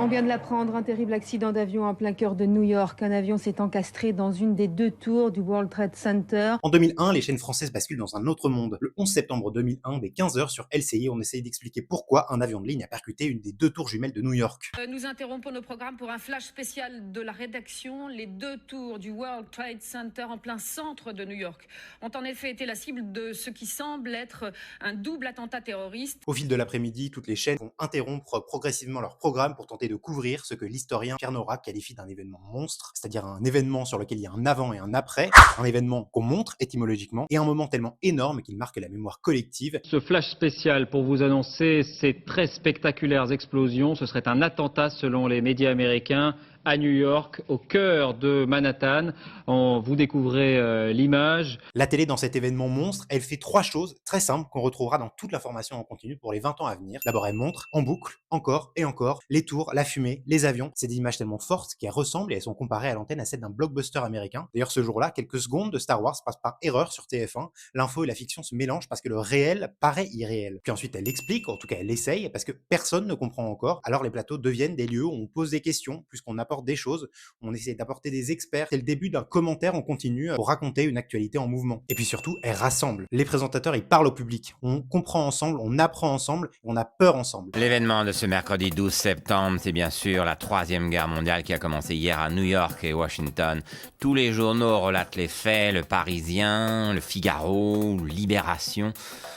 On vient de l'apprendre, un terrible accident d'avion en plein cœur de New York. Un avion s'est encastré dans une des deux tours du World Trade Center. En 2001, les chaînes françaises basculent dans un autre monde. Le 11 septembre 2001, dès 15 heures sur LCI, on essaye d'expliquer pourquoi un avion de ligne a percuté une des deux tours jumelles de New York. Nous interrompons nos programmes pour un flash spécial de la rédaction. Les deux tours du World Trade Center en plein centre de New York ont en effet été la cible de ce qui semble être un double attentat terroriste. Au fil de l'après-midi, toutes les chaînes vont interrompre progressivement leur programme pour tenter de couvrir ce que l'historien Pierre Nora qualifie d'un événement monstre, c'est-à-dire un événement sur lequel il y a un avant et un après, un événement qu'on montre étymologiquement, et un moment tellement énorme qu'il marque la mémoire collective. Ce flash spécial pour vous annoncer ces très spectaculaires explosions, ce serait un attentat selon les médias américains à New York, au cœur de Manhattan. Vous découvrez l'image. La télé, dans cet événement monstre, elle fait trois choses très simples qu'on retrouvera dans toute la formation en continu pour les 20 ans à venir. D'abord, elle montre en boucle, encore et encore, les tours, la fumée, les avions. C'est des images tellement fortes qu'elles ressemblent et elles sont comparées à l'antenne à celle d'un blockbuster américain. D'ailleurs, ce jour-là, quelques secondes de Star Wars passent par erreur sur TF1. L'info et la fiction se mélangent parce que le réel paraît irréel. Puis ensuite, elle explique, en tout cas elle essaye, parce que personne ne comprend encore. Alors les plateaux deviennent des lieux où on pose des questions, plus qu'on apporte des choses, on essaie d'apporter des experts. C'est le début d'un commentaire en continu pour raconter une actualité en mouvement. Et puis surtout, elle rassemble. Les présentateurs, ils parlent au public. On comprend ensemble, on apprend ensemble, on a peur ensemble. L'événement de ce mercredi 12 septembre, c'est bien sûr la Troisième Guerre mondiale qui a commencé hier à New York et Washington. Tous les journaux relatent les faits, Le Parisien, Le Figaro, Libération,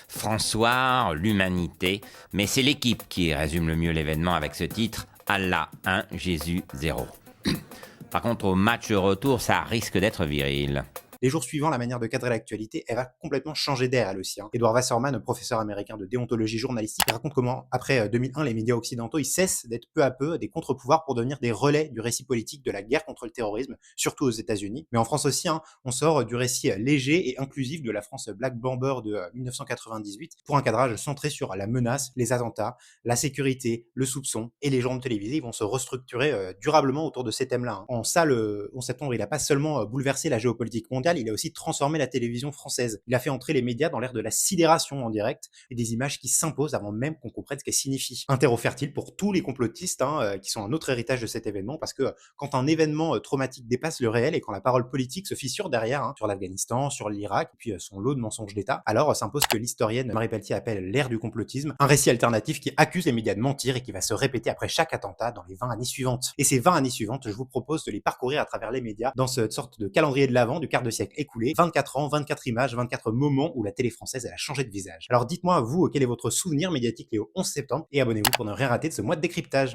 François, L'Humanité. Mais c'est l'équipe qui résume le mieux l'événement avec ce titre, Allah 1, Jésus 0. Par contre, au match retour, ça risque d'être viril. Les jours suivants, la manière de cadrer l'actualité, elle va complètement changer d'air, elle aussi. Edward Wasserman, professeur américain de déontologie journalistique, raconte comment, après 2001, les médias occidentaux, ils cessent d'être peu à peu des contre-pouvoirs pour devenir des relais du récit politique de la guerre contre le terrorisme, surtout aux États-Unis. Mais en France aussi, on sort du récit léger et inclusif de la France Black Bomber de 1998 pour un cadrage centré sur la menace, les attentats, la sécurité, le soupçon, et les journaux télévisés ils vont se restructurer durablement autour de ces thèmes-là. En ça, le 11 septembre, il n'a pas seulement bouleversé la géopolitique mondiale, il a aussi transformé la télévision française. Il a fait entrer les médias dans l'ère de la sidération en direct et des images qui s'imposent avant même qu'on comprenne ce qu'elles signifient. Un terreau fertile pour tous les complotistes qui sont un autre héritage de cet événement, parce que quand un événement traumatique dépasse le réel et quand la parole politique se fissure derrière, sur l'Afghanistan, sur l'Irak, et puis son lot de mensonges d'État, alors s'impose ce que l'historienne Marie Pelletier appelle l'ère du complotisme, un récit alternatif qui accuse les médias de mentir et qui va se répéter après chaque attentat dans les 20 années suivantes. Et ces 20 années suivantes, je vous propose de les parcourir à travers les médias dans cette sorte de calendrier de l'Avent du quart de siècle écoulé, 24 ans, 24 images, 24 moments où la télé française elle a changé de visage. Alors dites-moi, vous, quel est votre souvenir médiatique lié au 11 septembre et abonnez-vous pour ne rien rater de ce mois de décryptage.